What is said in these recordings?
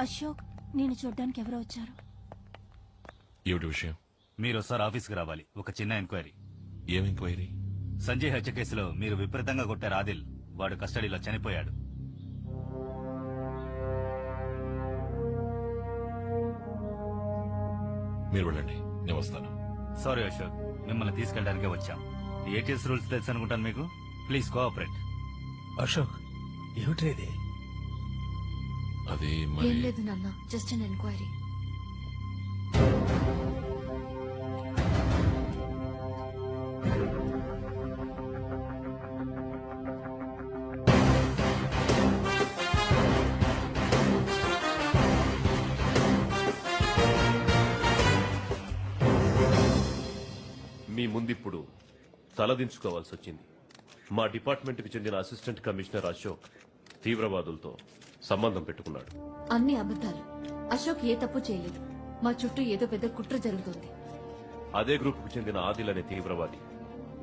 అశోక్, నేను చూడ్డానికి ఎవరో వచ్చారు. ఏమిటి విషయం? మీరు ఒకసారి ఆఫీస్కి రావాలి. ఒక చిన్న ఎంక్వైరీ. ఏం ఎంక్వైరీ? సంజయ్ హత్య కేసులో మీరు విపరీతంగా కొట్టారు ఆదిల్. వాడు కస్టడీలో చనిపోయాడు. మీరు వెళ్ళండి, నేను వస్తాను. సారీ అశోక్, మిమ్మల్ని తీసుకెళ్ళడానికే వచ్చాం. ఏటీఎస్ రూల్స్ తెలుసు అనుకుంటాను మీకు. Please cooperate. అశోక్, ఏమిటి అది ఏం మరి లేదు నాన్న, జస్ట్ అన్ ఎంక్వైరీ. మీ ముందిప్పుడు తలదించుకోవాల్సి వచ్చింది. మా డిపార్ట్మెంట్కి చెందిన అసిస్టెంట్ కమిషనర్ అశోక్ తీవ్రవాదులతో సంబంధం పెట్టుకున్నాడు. అన్ని అబద్ధాలు. అశోక్ ఏ తప్పు చేయలేదు. మా చుట్టూ ఏదో పెద్ద కుట్ర జరుగుతుంది. అదే గ్రూప్కు చెందిన ఆదిల్ అనే తీవ్రవాది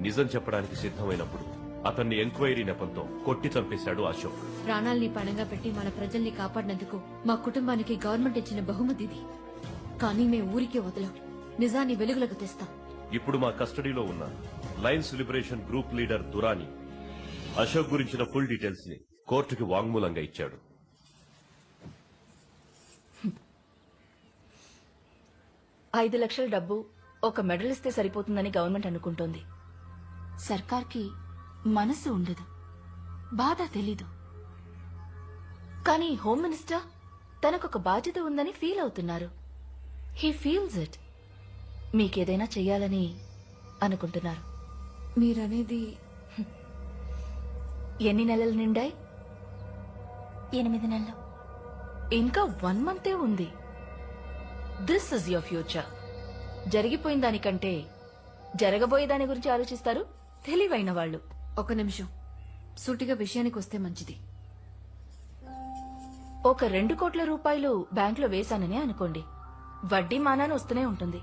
నిజం చెప్పడానికి సిద్ధమైనప్పుడు అతన్ని ఎంక్వైరీ నెపంతో కొట్టి చంపేశాడు అశోక్. ప్రాణాల్ని పణంగా పెట్టి మన ప్రజల్ని కాపాడినందుకు మా కుటుంబానికి గవర్నమెంట్ ఇచ్చిన బహుమతి ఇది. కానీ మేము ఊరికే వదలం. నిజాన్ని వెలుగులకు తెస్తాం. ఇప్పుడు మా కస్టడీలో ఉన్న Lions liberation group leader Durani Ashok గురించిన ఫుల్ డీటెయిల్స్ ని కోర్టుకి వాంగ్మూలంగా ఇచ్చాడు. $5 లక్షల డబ్బు ఒక మెడల్ ఇస్తే సరిపోతుందని గవర్నమెంట్ అనుకుంటోంది. సర్కార్కి మనసు ఉండదు, బాధ తెలీదు. కానీ హోమ్ మినిస్టర్ తనకొక బాధ్యత ఉందని ఫీల్ అవుతున్నారు. He feels it. మీకేదైనా చెయ్యాలని అనుకుంటున్నారు. మీరనేది ఎన్ని నెలలు నిండాయి? 8 నెలలు. ఇంకా 1 మంతే ఉంది. This is your future. జరిగిపోయిన దానికంటే జరగబోయే దాని గురించి ఆలోచిస్తారు తెలివైన వాళ్ళు. ఒక నిమిషం, సూటిగా విషయానికి వస్తే మంచిది. ఒక 2 కోట్ల రూపాయలు బ్యాంకులో వేశానని అనుకోండి. వడ్డీ మానాన్ని వస్తూనే ఉంటుంది.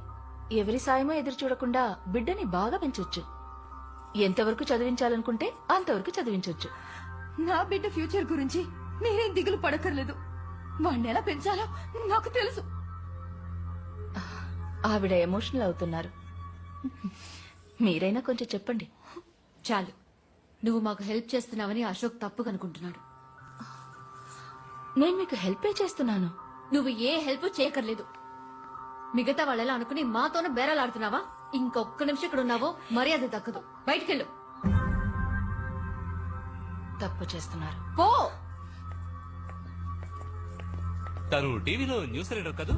ఎవరి సాయమో ఎదురు చూడకుండా బిడ్డని బాగా పెంచొచ్చు. ఎంతవరకు చదివించాలనుకుంటే అంతవరకు చదివించొచ్చు. నా బిడ్డ ఫ్యూచర్ గురించి మీరేం దిగులు పడక్కర్లేదు. వాణ్ణి ఎలా పెంచాలో నాకు తెలుసు. ఆవిడ ఎమోషనల్ అవుతున్నారు. మీరైనా కొంచెం చెప్పండి. చాలు. నువ్వు మాకు హెల్ప్ చేస్తున్నావని అశోక్ తప్పు కనుకుంటున్నాడు. నేను మీకు హెల్పే చేస్తున్నాను. నువ్వు ఏ హెల్ప్ చేయక్కర్లేదు. మిగతా వాళ్ళలా అనుకుని మాతోనే బేరాలాడుతున్నావా? ఇంకొక్క నిమిషం ఇక్కడ ఉన్నావో మర్యాద దక్కదు. బయటికెళ్ళు. తప్పు చేస్తున్నారు. పో. తను టీవీలో న్యూస్ రీడర్ కదూ?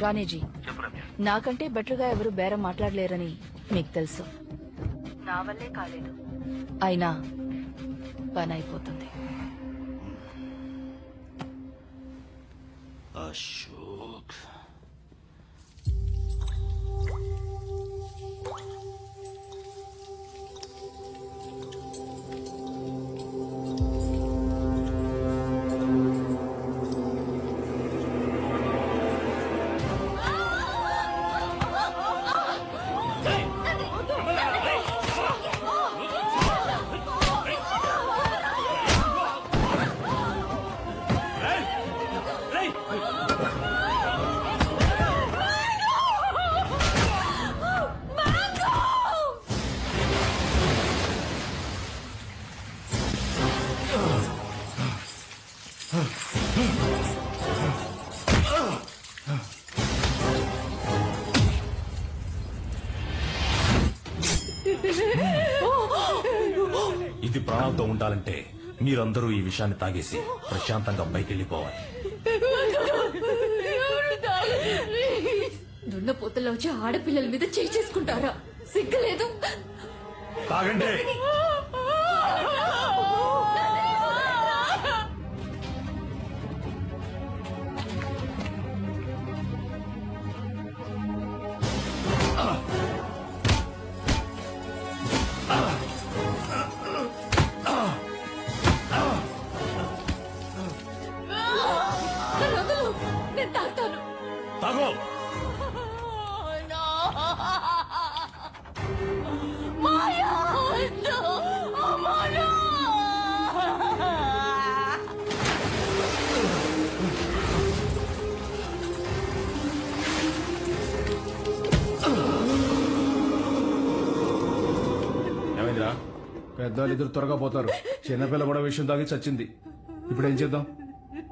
రాణేజీ, నాకంటే బెటర్ గా ఎవరు బేరం మాట్లాడలేరని మీకు తెలుసు. నా వల్లే కాలేదు, అయినా పని అయిపోతుంది. అశోక్ ఇది ప్రాణాలతో ఉండాలంటే మీరందరూ ఈ విషయాన్ని తాగేసి ప్రశాంతంగా పైకెళ్ళిపోవాలి. దున్నపోతల్లో వచ్చి ఆడపిల్లల మీద చేయి చేసుకుంటారా? సిగ్గులేదు? తాగండి. నేను తాగుతాను. తాగో. మాయా పెద్దవాళ్ళు ఇద్దరు త్వరగా పోతారు. చిన్నపిల్ల కూడా విషయం తాగి చచ్చింది. ఇప్పుడు ఏం చేద్దాం?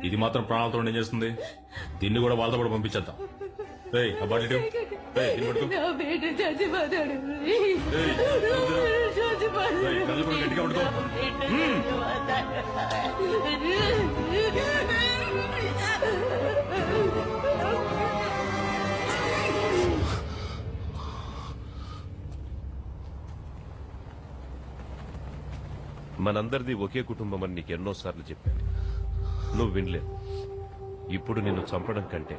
ఇది మాత్రం ప్రాణాలతో ఏం చేస్తుంది? దీన్ని కూడా వాళ్ళతో కూడా పంపించేద్దాం. రేయ్, ఆ బాటిల్ ఇటు. రేయ్, దీన్ని పట్టుకో. రేయ్, కళ్ళు కూడా గట్టిగా పట్టుకో. మనందరిది ఒకే కుటుంబం అని నీకు ఎన్నోసార్లు చెప్పాను. నువ్వు వినలేదు. ఇప్పుడు నిన్ను చంపడం కంటే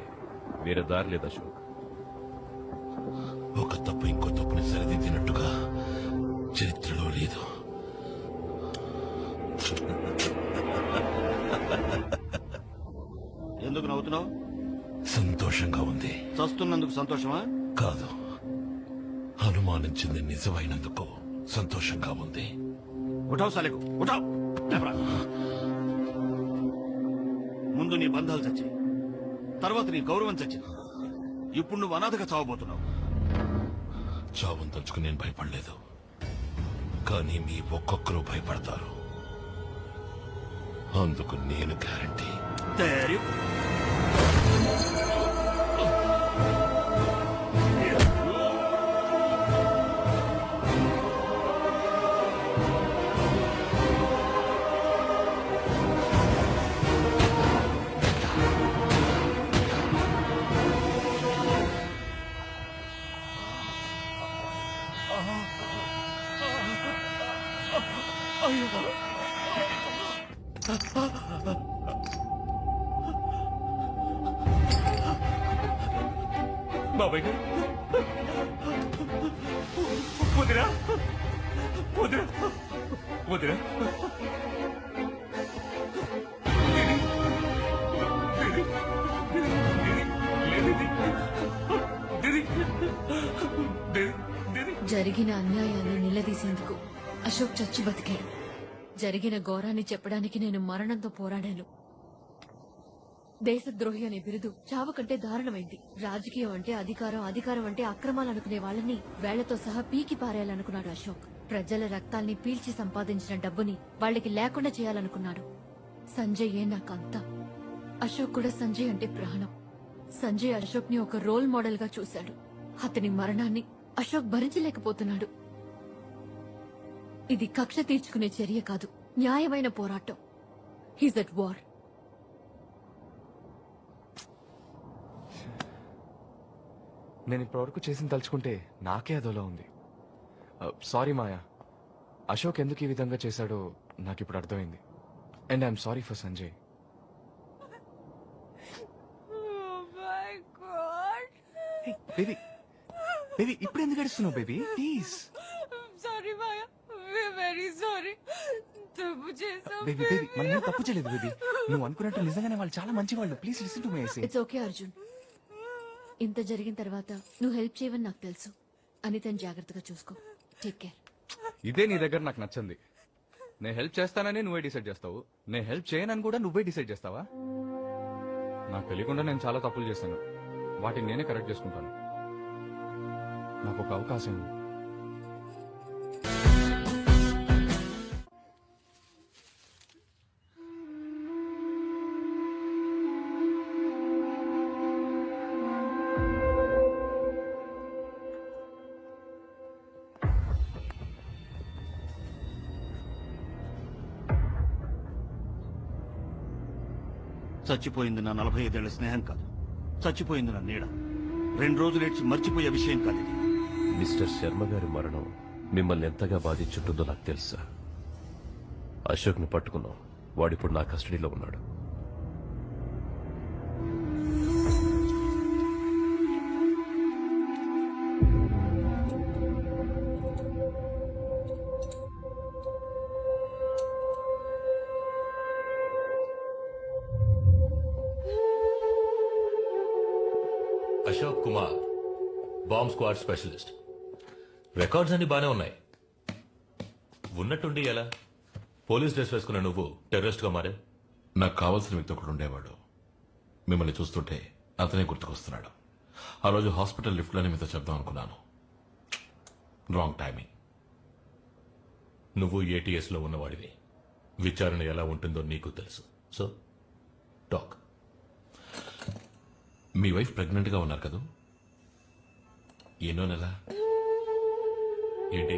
వేరే దారి లేదు అశోక్. ఒక తప్పు ఇంకో తప్పుని సరిదిద్దినట్టుగా చరిత్రలో లేదు. ఎందుకు నవ్వుతున్నావు? సంతోషంగా ఉంది. చస్తున్నందుకు సంతోషమా? కాదు, అనుమానించింది నిజమైనందుకు సంతోషంగా ఉంది. ఉఠావు సాలేకు, ఉఠావు. ముందు నీ బంధాలు చచ్చాయి, తర్వాత నీ గౌరవం చచ్చింది. ఇప్పుడు నువ్వు అనాథగా చావబోతున్నావు. చావును తలుచుకుని నేను భయపడలేదు, కానీ మీ ఒక్కొక్కరు భయపడతారు. అందుకు నేను గ్యారంటీ. తయారీ. బాబాయ్ గారు, వదిరా వదిరా వదిరా. జరిగిన అన్యాయాన్ని నిలదీసేందుకు అశోక్ చచ్చి బతికాడు. జరిగిన ఘోరాన్ని చెప్పడానికి నేను మరణంతో పోరాడాను. దేశద్రోహి అనే బిరుదు చావు కంటే దారుణమైంది. రాజకీయం అంటే అధికారం, అధికారం అంటే అక్రమాలు అనుకునే వాళ్ళని వేళ్లతో సహా పీకి పారేయాలనుకున్నాడు అశోక్. ప్రజల రక్తాల్ని పీల్చి సంపాదించిన డబ్బుని వాళ్ళకి లేకుండా చేయాలనుకున్నాడు. సంజయ్ నాకంతా. అశోక్ కూడా సంజయ్ అంటే ప్రాణం. సంజయ్ అశోక్ ని ఒక రోల్ మోడల్ గా చూశాడు. అతని మరణాన్ని అశోక్ భరించలేకపోతున్నాడు. ఇది కక్ష తీర్చుకునే చర్య కాదు, న్యాయమైన పోరాటం. He's at war. నేను ఇప్పటివరకు చేసిన తలుచుకుంటే నాకే అదోలా ఉంది. సారీ మాయా, అశోక్ ఎందుకు ఈ విధంగా చేశాడో నాకు ఇప్పుడు అర్థమైంది. And I'm sorry for Sanjay. Baby baby ఇప్పుడు ఎందుకు ఏడుస్తున్నావు బేబీ? ప్లీజ్. బేబీ బేబీ మనం ఏం తప్పు చేయలేదు బేబీ. నువ్వు అనుకున్నట్టు నిజంగానే వాళ్ళు చాలా మంచి వాళ్ళు. Please listen to me. It's okay Arjun. ఇంత జరిగిన తర్వాత నువ్వు హెల్ప్ చేయవని నాకు తెలుసు. అనితని జాగ్రత్తగా చూసుకో. Take care. ఇదే నీ దగ్గర నాకు నచ్చింది. నేను హెల్ప్ చేస్తానని నువ్వే డిసైడ్ చేస్తావు, నేను హెల్ప్ చేయనని కూడా నువ్వే డిసైడ్ చేస్తావా? నాకు తెలియకుండా నేను చాలా తప్పులు చేశాను, వాటిని నేనే కరెక్ట్ చేసుకుంటాను. నాకు ఒక అవకాశం ఇవ్వు. చచ్చిపోయింది నా 45 ఏళ్ల స్నేహం కాదు, చచ్చిపోయింది నా నీడ. 2 రోజులు ఏడ్చి మర్చిపోయే విషయం కాదు ఇది. మిస్టర్ శర్మ గారి మరణం మిమ్మల్ని ఎంతగా బాధించుంటుందో నాకు తెలుసా. అశోక్ ని పట్టుకున్నాం, వాడిప్పుడు నా కస్టడీలో ఉన్నాడు. Ashok Kumar, bomb squad specialist. Records అన్ని బానే ఉన్నాయి. ఉన్నట్టుండి ఎలా పోలీస్ డ్రెస్ వేసుకున్న నువ్వు టెర్రరిస్ట్ గా మారే? నాకు కావాల్సిన వ్యక్తి ఒకడు ఉండేవాడు. మిమ్మల్ని చూస్తుంటే అతనే గుర్తుకొస్తున్నాడు. ఆ రోజు హాస్పిటల్ లిఫ్ట్లోనే మీతో చెప్దాం అనుకున్నాను. Wrong timing. నువ్వు ATS లో ఉన్నవాడివి. విచారణ ఎలా ఉంటుందో నీకు తెలుసు. So talk. మీ వైఫ్ ప్రెగ్నెంట్ గా ఉన్నారు కదా? ఎన్నో నెల? ఏంటి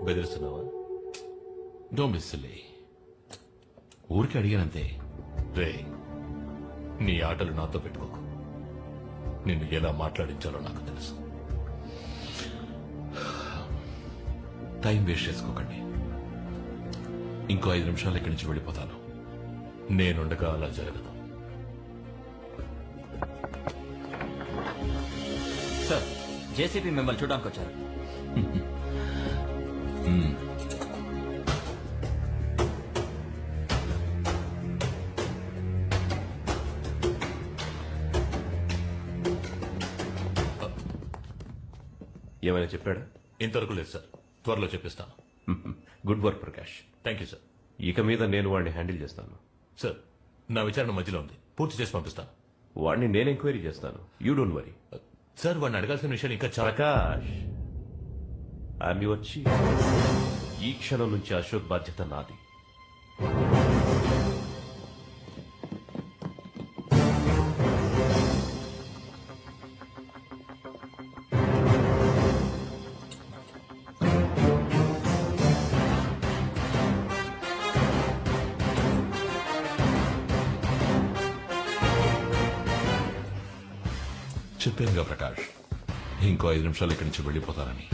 బెదిరిస్తున్నావా? Don't be silly. ఊరికి అడిగానంతే. రే, నీ ఆటలు నాతో పెట్టుకోకు. నిన్ను ఎలా మాట్లాడించాలో నాకు తెలుసు. టైం వేస్ట్ చేసుకోకండి. ఇంకో 5 నిమిషాలు ఇక్కడి నుంచి వెళ్ళిపోతాను. నేనుండగా అలా జరగదు. సార్, జేసీపీ మిమ్మల్ని చూడడానికి వచ్చారు. ఏమైనా చెప్పాడా? ఇంతవరకు లేదు సార్. త్వరలో చెప్పిస్తాను. Good work Prakash. Thank you sir. ఇక మీద నేను వాడిని హ్యాండిల్ చేస్తాను. సార్, నా విచారణ మధ్యలో ఉంది. పూర్తి చేసి పంపిస్తాను. వాడిని నేను ఎంక్వైరీ చేస్తాను. You don't worry. సార్, వాడిని అడగాల్సిన విషయాలు ఇంకా చాలా. Prakash, I'm your chief. ఈ క్షణం నుంచి అశోక్ బాధ్యత నాది. చెప్పానుగా ప్రకాష్, ఇంకో 5 నిమిషాలు ఇక్కడి నుంచి వెళ్ళిపోతానని.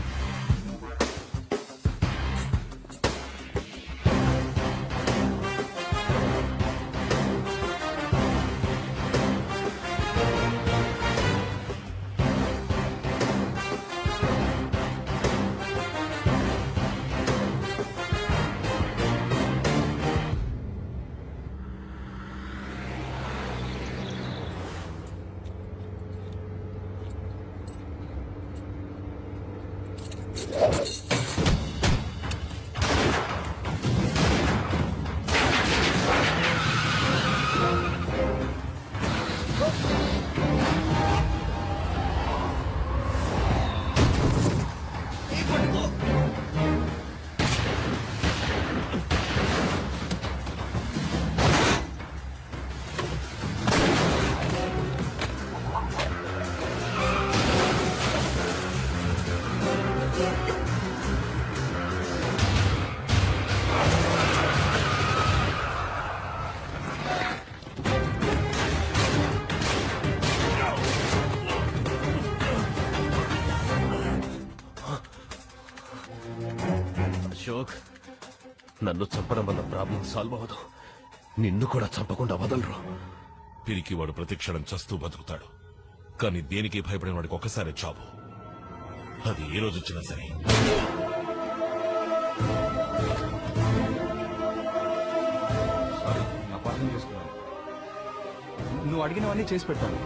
అశోక్, నన్ను చంపడం వల్ల ప్రాబ్లం సాల్వ్ అవ్వదు. నిన్ను కూడా చంపకుండా వదలరు. పిరికి వాడు ప్రతిక్షణం చస్తూ బతుకుతాడు. కానీ దేనికి భయపడిన వాడికి ఒక్కసారి చావు. అది ఏ రోజు వచ్చినా సరే. సారీ, అపార్థం చేసుకున్నాను. నువ్వు అడిగినవన్నీ చేసి పెట్టాను.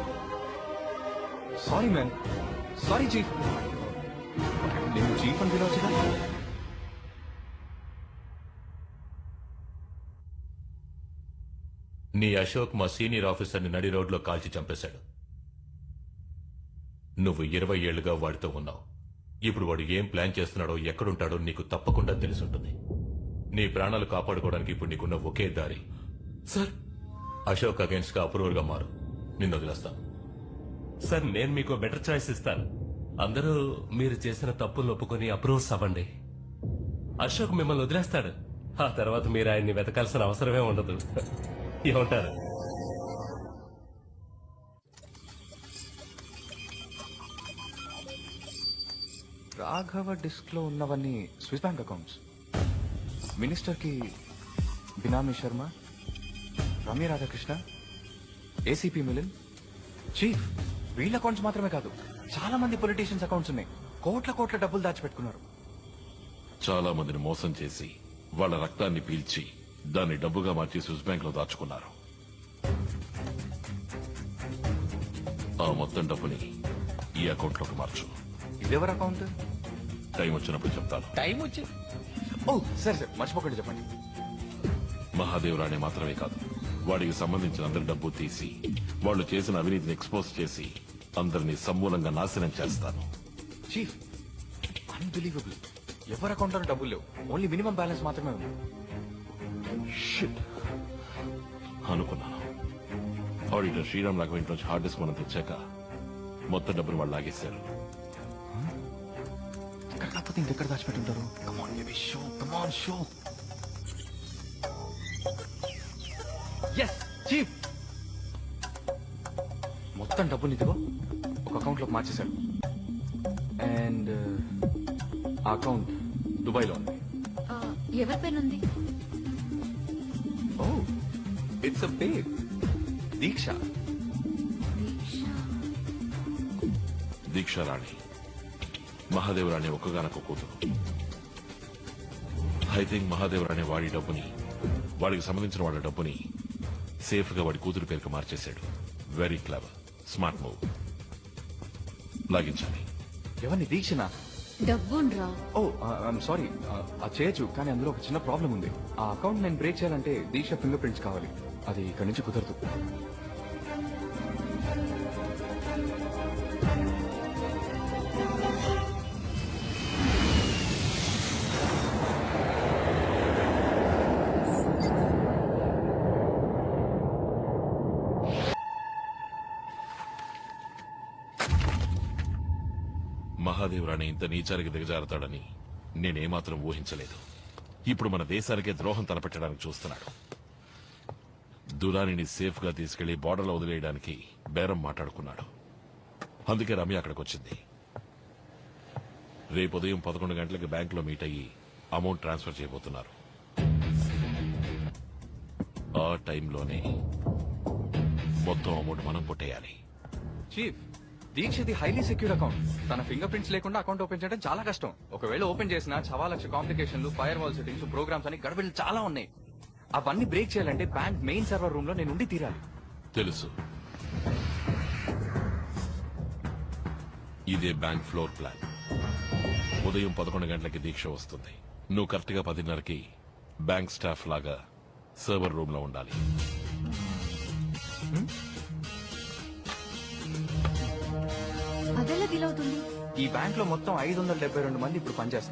Sorry man. Sorry chief. నేను చీఫ్ అని పిలవచ్చుగా. నీ అశోక్ మా సీనియర్ ఆఫీసర్ని నడి రోడ్లో కాల్చి చంపేశాడు. నువ్వు 20 ఏళ్లుగా వాడితో ఉన్నావు. ఇప్పుడు వాడు ఏం ప్లాన్ చేస్తున్నాడో, ఎక్కడుంటాడో నీకు తప్పకుండా తెలుసుంటుంది. నీ ప్రాణాలు కాపాడుకోవడానికి ఇప్పుడు నీకున్న ఒకే దారి, సార్, అశోక్ అగేన్స్ట్ గా అప్రూవర్ గా మారు. నిన్ను వదిలేస్తాను. సార్, నేను మీకు బెటర్ చాయిస్ ఇస్తాను. అందరూ మీరు చేసిన తప్పులు ఒప్పుకొని అప్రూవ్స్ అవ్వండి. అశోక్ మిమ్మల్ని వదిలేస్తాడు. ఆ తర్వాత మీరు ఆయన్ని వెతకాల్సిన అవసరమే ఉండదు. ఏమంటారు? రాఘవ డిస్క్ లో ఉన్నవన్నీ స్విస్ బ్యాంక్ అకౌంట్స్. మినిస్టర్ కి బినామీ శర్మ, రమ్య రాధాకృష్ణ, ఏసీపీ మిలిన్, చీఫ్. వీళ్ళ అకౌంట్స్ మాత్రమే కాదు, చాలా మంది పొలిటీషియన్స్ అకౌంట్స్ ఉన్నాయి. కోట్ల డబ్బులు దాచిపెట్టుకున్నారు. చాలా మందిని మోసం చేసి వాళ్ళ రక్తాన్ని పీల్చి దాన్ని డబ్బుగా మార్చి స్విస్ బ్యాంక్ లో దాచుకున్నారు. ఆ మొత్తం డబ్బుని ఈ అకౌంట్ లోకి మార్చు. ఇదెవరి అకౌంట్? టైం వచ్చినప్పుడు చెప్తాను. టైం వచ్చి ఓ సరే మర్చిపోకండి, చెప్పండి. మహాదేవరాణి మాత్రమే కాదు, వాడికి సంబంధించిన అందరి డబ్బు తీసి వాళ్ళు చేసిన అవినీతిని ఎక్స్పోజ్ చేసి అందరినీ సమూలంగా నాశనం చేస్తాను. Chief, unbelievable. ఎవరి అకౌంట్లో డబ్బులు లేవు, ఓన్లీ మినిమం బ్యాలెన్స్ మాత్రమే ఉంది. షిట్ అనుకున్నాను. ఆడిటర్ శ్రీరామ్ రాఘవ ఇంట్లోంచి హార్డ్ డిస్క్ మనం తెచ్చాక మొత్తం డబ్బులు వాళ్ళు లాగేశారు. ఇక్కడ కాకపోతే ఇంకెక్కడ దాచిపెట్టుంటారు? Come on baby, show, come on show. Yes chief, మొత్తం డబ్బులు ఇదిగో ఒక అకౌంట్ లోకి మార్చేశాడు. అండ్ ఆ అకౌంట్ దుబాయ్ లో ఉంది. ఆ, ఎవరి పేరుంది? ఓ, ఇట్స్ అ బేబ్, దీక్ష. దీక్షారాణి మహాదేవరాణి ఒక్కగానొక్క కూతురు. ఐ థింక్ మహాదేవరాణి వాడి డబ్బుని, వాడికి సంబంధించిన వాడి డబ్బుని సేఫ్ గా వాడి కూతురు పేరుకు మార్చేశాడు. Very clever, smart move. లాగించాలి. ఎవరిని? దీక్షనా? డబ్బుండ్రా. ఓ ఐఎమ్ సారీ, అది చేయొచ్చు, కానీ అందులో ఒక చిన్న ప్రాబ్లం ఉంది. ఆ అకౌంట్ నేను బ్రేక్ చేయాలంటే దీక్ష ఫింగర్ ప్రింట్స్ కావాలి. అది ఇక్కడి నుంచి కుదరదు. మహాదేవరాణి ఇంత నీచానికి దిగజారుతాడని నేనేమాత్రం ఊహించలేదు. ఇప్పుడు మన దేశానికే ద్రోహం తలపెట్టడానికి చూస్తున్నాడు. దురానిని సేఫ్ గా తీసుకెళ్లి బార్డర్లో వదిలేయడానికి బేరం మాట్లాడుకున్నాడు. అందుకే రమ్య అక్కడికి వచ్చింది. రేపు ఉదయం 11 గంటలకి బ్యాంకులో మీట్ అయ్యి అమౌంట్ ట్రాన్స్ఫర్ చేయబోతున్నారు. ఆ టైంలోనే మొత్తం అమౌంట్ మనం కొట్టేయాలి. చీఫ్, దీక్షది హైలీ సెక్యూర్ అకౌంట్. తన ఫింగర్ ప్రింట్స్ లేకుండా అకౌంట్ ఓపెన్ చేయడం చాలా కష్టం. ఒకవేళ ఓపెన్ చేసినా 1,00,000 కాంప్లికేషన్లు, ఫైర్ వాల్ సెట్టింగ్స్, ప్రోగ్రామ్స్ అని గడబిడలు చాలా ఉన్నాయి. అవన్నీ బ్రేక్ చేయాలంటే బ్యాంక్ మెయిన్ సర్వర్ రూమ్ లో నేను ఉండి తీరాలి. తెలుసు. ఇదే బ్యాంక్ ఫ్లోర్ ప్లాన్. ఉదయం 11 గంటలకి దీక్ష వస్తుంది. నువ్వు కరెక్ట్ గా 10:30కి బ్యాంక్ స్టాఫ్ లాగా సర్వర్ రూమ్ లో ఉండాలి. అదెలా వీలవుతుంది? ఈ బ్యాంక్ లో మొత్తం 572 మంది ఇప్పుడు పనిచేస్తున్నారు.